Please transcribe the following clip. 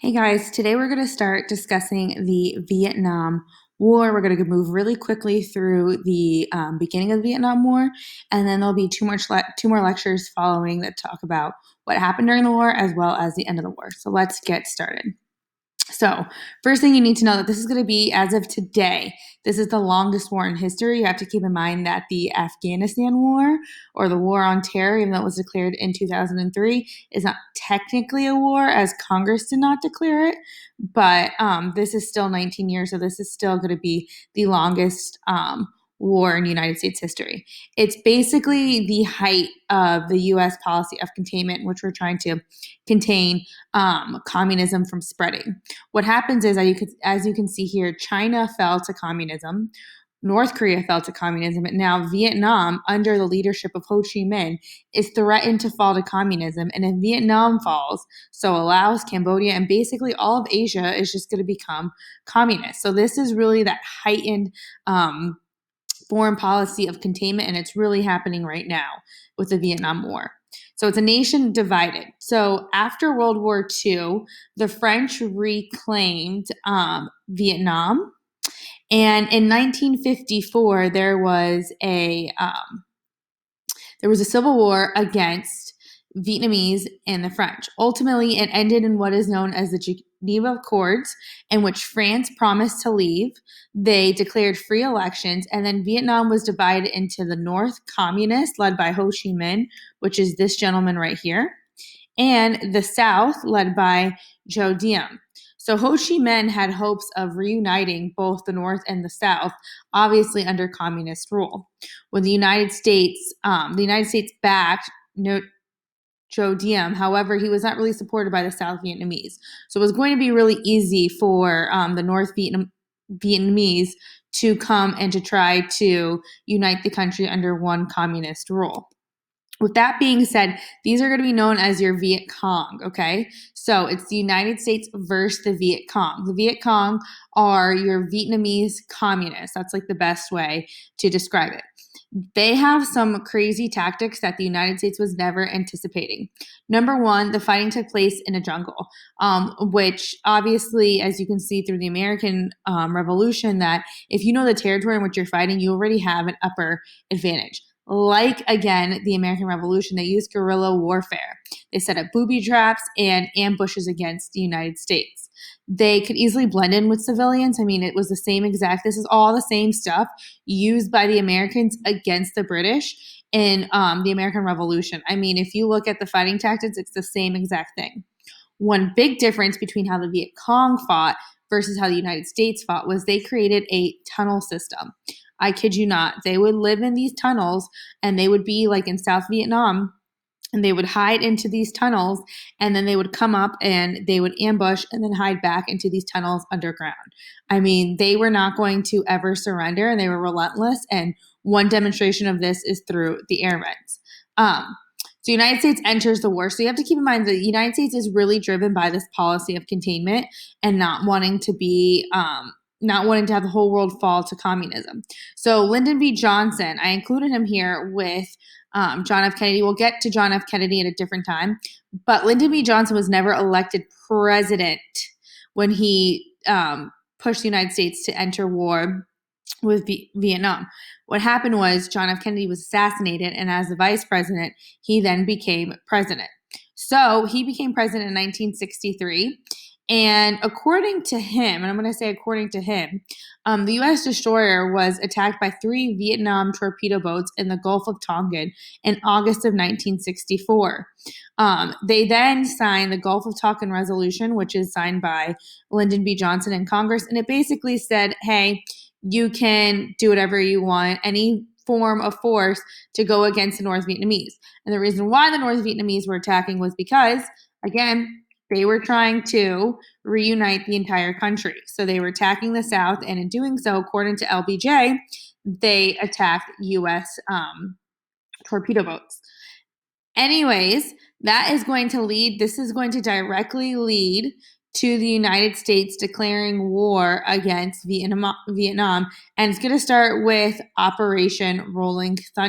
Hey guys, today we're going to start discussing the Vietnam War. We're going to move really quickly through the beginning of the Vietnam War, and then there'll be two more lectures following that talk about what happened during the war as well as the end of the war. So let's get started. So, first thing you need to know that this is going to be, as of today, this is the longest war in history. You have to keep in mind that the Afghanistan War, or the War on Terror, even though it was declared in 2003, is not technically a war, as Congress did not declare it. But this is still 19 years, so this is still going to be the longest war in United States history. It's basically the height of the U.S. policy of containment, in which we're trying to contain communism from spreading. What happens is, as you can see here, China fell to communism, North Korea fell to communism, and now Vietnam, under the leadership of Ho Chi Minh, is threatened to fall to communism. And if Vietnam falls, so Laos, Cambodia, and basically all of Asia is just going to become communist. So this is really that heightened foreign policy of containment, and it's really happening right now with the Vietnam War. So it's a nation divided. So after World War II, the French reclaimed Vietnam, and in 1954 there was a civil war against Vietnamese and the French. Ultimately, it ended in what is known as the Geneva Accords, in which France promised to leave. They declared free elections, and then Vietnam was divided into the North Communist, led by Ho Chi Minh, which is this gentleman right here, and the South, led by Ngo Diem. So Ho Chi Minh had hopes of reuniting both the North and the South, obviously under communist rule. When the United States backed Ngo Diem. However, he was not really supported by the South Vietnamese. So it was going to be really easy for the North Vietnamese to come and to try to unite the country under one communist rule. With that being said, these are going to be known as your Viet Cong, okay? So it's the United States versus the Viet Cong. The Viet Cong are your Vietnamese communists. That's like the best way to describe it. They have some crazy tactics that the United States was never anticipating. Number one, the fighting took place in a jungle, which obviously, as you can see through the American Revolution, that if you know the territory in which you're fighting, you already have an upper advantage. Like, again, the American Revolution, they used guerrilla warfare. They set up booby traps and ambushes against the United States. They could easily blend in with civilians. I mean, it was this is all the same stuff used by the Americans against the British in the American Revolution. I mean, if you look at the fighting tactics, it's the same exact thing. One big difference between how the Viet Cong fought versus how the United States fought was they created a tunnel system. I kid you not. They would live in these tunnels, and they would be like in South Vietnam, and they would hide into these tunnels, and then they would come up and they would ambush and then hide back into these tunnels underground. I mean, they were not going to ever surrender, and they were relentless. And one demonstration of this is through the air raids. So the United States enters the war. So you have to keep in mind that the United States is really driven by this policy of containment and not wanting to have the whole world fall to communism. So Lyndon B. Johnson, I included him here with John F. Kennedy. We'll get to John F. Kennedy at a different time. But Lyndon B. Johnson was never elected president when he pushed the United States to enter war with Vietnam. What happened was John F. Kennedy was assassinated, and as the vice president, he then became president. So he became president in 1963. And according to him, and I'm going to say according to him, the U.S. destroyer was attacked by 3 Vietnam torpedo boats in the Gulf of Tonkin in August of 1964. They then signed the Gulf of Tonkin Resolution, which is signed by Lyndon B. Johnson in Congress, and it basically said, hey, you can do whatever you want, any form of force to go against the North Vietnamese. And the reason why the North Vietnamese were attacking was because, again, they were trying to reunite the entire country. So they were attacking the South, and in doing so, according to LBJ, they attacked U.S. Torpedo boats. Anyways, this is going to directly lead to the United States declaring war against Vietnam, and it's going to start with Operation Rolling Thunder.